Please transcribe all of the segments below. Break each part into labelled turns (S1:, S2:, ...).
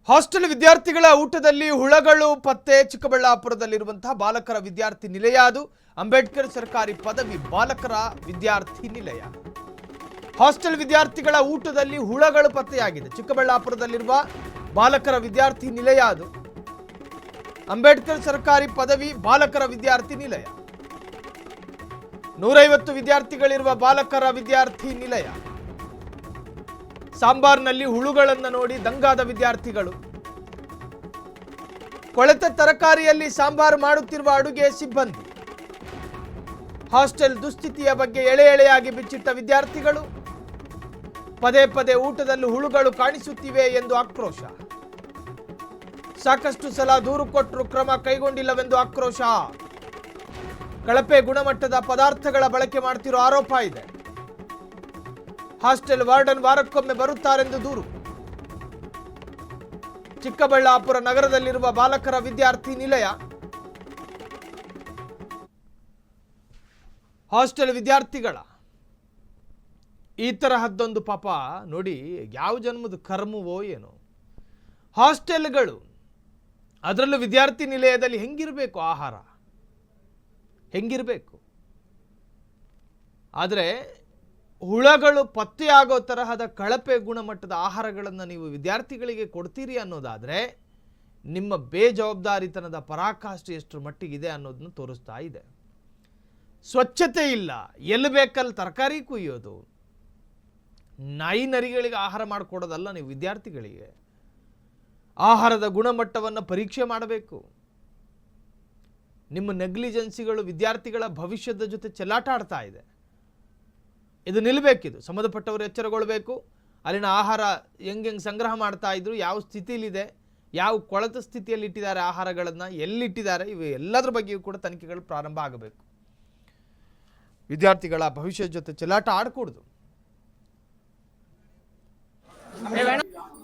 S1: Hostel ವಿದ್ಯಾರ್ಥಿಗಳ ಊಟದಲ್ಲಿ ಹುಳಗಳು ಪತ್ತೆ. ಚಿಕ್ಕಬಳ್ಳಾಪುರದಲ್ಲಿರುವಂತಹ ಬಾಲಕರ ವಿದ್ಯಾರ್ಥಿ ನಿಲಯ ಅದು. ಅಂಬೇಡ್ಕರ್ ಸರ್ಕಾರಿ ಪದವಿ ಬಾಲಕರ ವಿದ್ಯಾರ್ಥಿ ನಿಲಯ. ಹಾಸ್ಟೆಲ್ ವಿದ್ಯಾರ್ಥಿಗಳ ಊಟದಲ್ಲಿ ಹುಳಗಳು ಪತ್ತೆಯಾಗಿದೆ. ಚಿಕ್ಕಬಳ್ಳಾಪುರದಲ್ಲಿರುವ ಬಾಲಕರ ವಿದ್ಯಾರ್ಥಿ ನಿಲಯ ಅದು. ಅಂಬೇಡ್ಕರ್ ಸರ್ಕಾರಿ ಪದವಿ ಬಾಲಕರ ವಿದ್ಯಾರ್ಥಿ ನಿಲಯ. 150 ವಿದ್ಯಾರ್ಥಿಗಳಿರುವ ಬಾಲಕರ ವಿದ್ಯಾರ್ಥಿ ನಿಲಯ. ಸಾಂಬಾರ್ನಲ್ಲಿ ಹುಳುಗಳನ್ನು ನೋಡಿ ದಂಗಾದ ವಿದ್ಯಾರ್ಥಿಗಳು. ಕೊಳೆತ ತರಕಾರಿಯಲ್ಲಿ ಸಾಂಬಾರ್ ಮಾಡುತ್ತಿರುವ ಅಡುಗೆ ಸಿಬ್ಬಂದಿ. ಹಾಸ್ಟೆಲ್ ದುಸ್ಥಿತಿಯ ಬಗ್ಗೆ ಎಳೆ ಎಳೆಯಾಗಿ ಬಿಚ್ಚಿಟ್ಟ ವಿದ್ಯಾರ್ಥಿಗಳು. ಪದೇ ಪದೇ ಊಟದಲ್ಲಿ ಹುಳುಗಳು ಕಾಣಿಸುತ್ತಿವೆ ಎಂದು ಆಕ್ರೋಶ. ಸಾಕಷ್ಟು ಸಲ ದೂರು ಕೊಟ್ಟರು ಕ್ರಮ ಕೈಗೊಂಡಿಲ್ಲವೆಂದು ಆಕ್ರೋಶ. ಕಳಪೆ ಗುಣಮಟ್ಟದ ಪದಾರ್ಥಗಳ ಬಳಕೆ ಮಾಡ್ತಿರೋ ಆರೋಪ ಇದೆ. ಹಾಸ್ಟೆಲ್ ವಾರ್ಡನ್ ವಾರಕ್ಕೊಮ್ಮೆ ಬರುತ್ತಾರೆಂದು ದೂರು. ಚಿಕ್ಕಬಳ್ಳಾಪುರ ನಗರದಲ್ಲಿರುವ ಬಾಲಕರ ವಿದ್ಯಾರ್ಥಿ ನಿಲಯ. ಹಾಸ್ಟೆಲ್ ವಿದ್ಯಾರ್ಥಿಗಳ ಈ ತರಹದ್ದೊಂದು ಪಾಪ ನೋಡಿ, ಯಾವ ಜನ್ಮದ ಕರ್ಮವೋ ಏನೋ. ಹಾಸ್ಟೆಲ್ಗಳು, ಅದರಲ್ಲೂ ವಿದ್ಯಾರ್ಥಿ ನಿಲಯದಲ್ಲಿ ಹೆಂಗಿರಬೇಕು ಆಹಾರ, ಹೆಂಗಿರಬೇಕು. ಆದರೆ ಹುಳಗಳು ಪತ್ತೆಯಾಗೋ ತರಹದ ಕಳಪೆ ಗುಣಮಟ್ಟದ ಆಹಾರಗಳನ್ನು ನೀವು ವಿದ್ಯಾರ್ಥಿಗಳಿಗೆ ಕೊಡ್ತೀರಿ ಅನ್ನೋದಾದರೆ ನಿಮ್ಮ ಬೇಜವಾಬ್ದಾರಿತನದ ಪರಾಕಾಷ್ಠೆ ಎಷ್ಟರ ಮಟ್ಟಿಗಿದೆ ಅನ್ನೋದನ್ನು ತೋರಿಸ್ತಾ ಇದೆ. ಸ್ವಚ್ಛತೆ ಇಲ್ಲ, ಎಲ್ಲಿ ಬೇಕಲ್ಲಿ ತರಕಾರಿ ಕುಯ್ಯೋದು. ನಾಯಿ ನರಿಗಳಿಗೆ ಆಹಾರ ಮಾಡಿಕೊಡೋದಲ್ಲ ನೀವು ವಿದ್ಯಾರ್ಥಿಗಳಿಗೆ. ಆಹಾರದ ಗುಣಮಟ್ಟವನ್ನು ಪರೀಕ್ಷೆ ಮಾಡಬೇಕು. ನಿಮ್ಮ ನೆಗ್ಲಿಜೆನ್ಸಿಗಳು ವಿದ್ಯಾರ್ಥಿಗಳ ಭವಿಷ್ಯದ ಜೊತೆ ಚೆಲ್ಲಾಟ ಆಡ್ತಾ ಇದೆ. ಇದು ನಿಲ್ಲಬೇಕಿದು. ಸಂಬಂಧಪಟ್ಟವರು ಎಚ್ಚರಗೊಳ್ಳಬೇಕು. ಅಲ್ಲಿನ ಆಹಾರ ಹೆಂಗೆ ಸಂಗ್ರಹ ಮಾಡ್ತಾ ಇದ್ರು, ಯಾವ ಸ್ಥಿತಿಯಲ್ಲಿದೆ, ಯಾವ ಕೊಳೆತ ಸ್ಥಿತಿಯಲ್ಲಿ ಇಟ್ಟಿದ್ದಾರೆ ಆಹಾರಗಳನ್ನು, ಎಲ್ಲಿಟ್ಟಿದ್ದಾರೆ, ಇವು ಎಲ್ಲದರ ಬಗ್ಗೆಯೂ ಕೂಡ ತನಿಖೆಗಳು ಪ್ರಾರಂಭ ಆಗಬೇಕು. ವಿದ್ಯಾರ್ಥಿಗಳ ಭವಿಷ್ಯದ ಜೊತೆ ಚೆಲ್ಲಾಟ ಆಡಕೂಡ್ದು.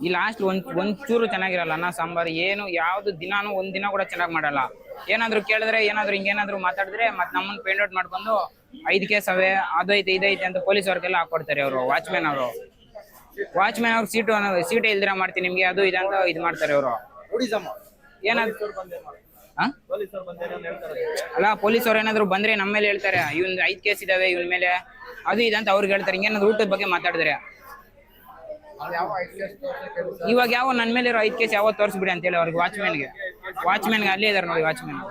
S2: ಈ ಲಾಸ್ಟ್ ಒಂದ್ ಚೂರು ಚೆನ್ನಾಗಿರಲ್ಲ. ಅನ್ನ ಸಾಂಬಾರು ಏನು ಯಾವ್ದು ದಿನಾನು ಒಂದ್ ದಿನ ಕೂಡ ಚೆನ್ನಾಗಿ ಮಾಡಲ್ಲ. ಏನಾದ್ರು ಕೇಳಿದ್ರೆ ಏನಾದ್ರು ಹಿಂಗೇನಾದ್ರು ಮಾತಾಡಿದ್ರೆ ಮತ್ತೆ ನಮ್ಮನ್ನ ಪೇಂಟ್ ಔಟ್ ಮಾಡ್ಕೊಂಡು 5 ಕೇಸ್ ಅವೇ, ಅದೈತೆ ಇದೈತೆ ಅಂತ ಪೊಲೀಸ್ ಅವ್ರಿಗೆಲ್ಲ ಹಾಕೊಡ್ತಾರೆ. ಅವರು ವಾಚ್ಮ್ಯಾನ್ ಅವ್ರು ಸೀಟ್ ಇಲ್ದಿರ ಮಾಡ್ತೀನಿ ನಿಮ್ಗೆ ಅದು ಇದೆ ಅಂತ ಇದು ಮಾಡ್ತಾರೆ. ಅವರು ಏನಾದ್ರು ಅಲ್ಲ, ಪೊಲೀಸ್ ಅವ್ರು ಏನಾದ್ರು ಬಂದ್ರೆ ನಮ್ಮ ಮೇಲೆ ಹೇಳ್ತಾರೆ, ಇವ್ನ್ 5 ಕೇಸ್ ಇದಾವೆ ಇವನ್ ಮೇಲೆ, ಅದು ಇದೆ ಅಂತ ಅವ್ರಿಗೆ ಹೇಳ್ತಾರೆ. ಹಿಂಗೇನಾದ್ರು ಊಟದ ಬಗ್ಗೆ ಮಾತಾಡಿದ್ರೆ ಇವಾಗ ಯಾವ ನನ್ನ ಮೇಲೆ ಇರೋ 5 ಕೇಸ್ ಯಾವ ತೋರಿಸ್ಬಿಡಿ ಅಂತ ಹೇಳಿ ಅವ್ರಿಗೆ ವಾಚ್ಮ್ಯಾನ್ಗೆ ಅಲ್ಲೇ ಇದಾರೆ ನೋಡಿ ವಾಚ್ಮ್ಯಾನ್.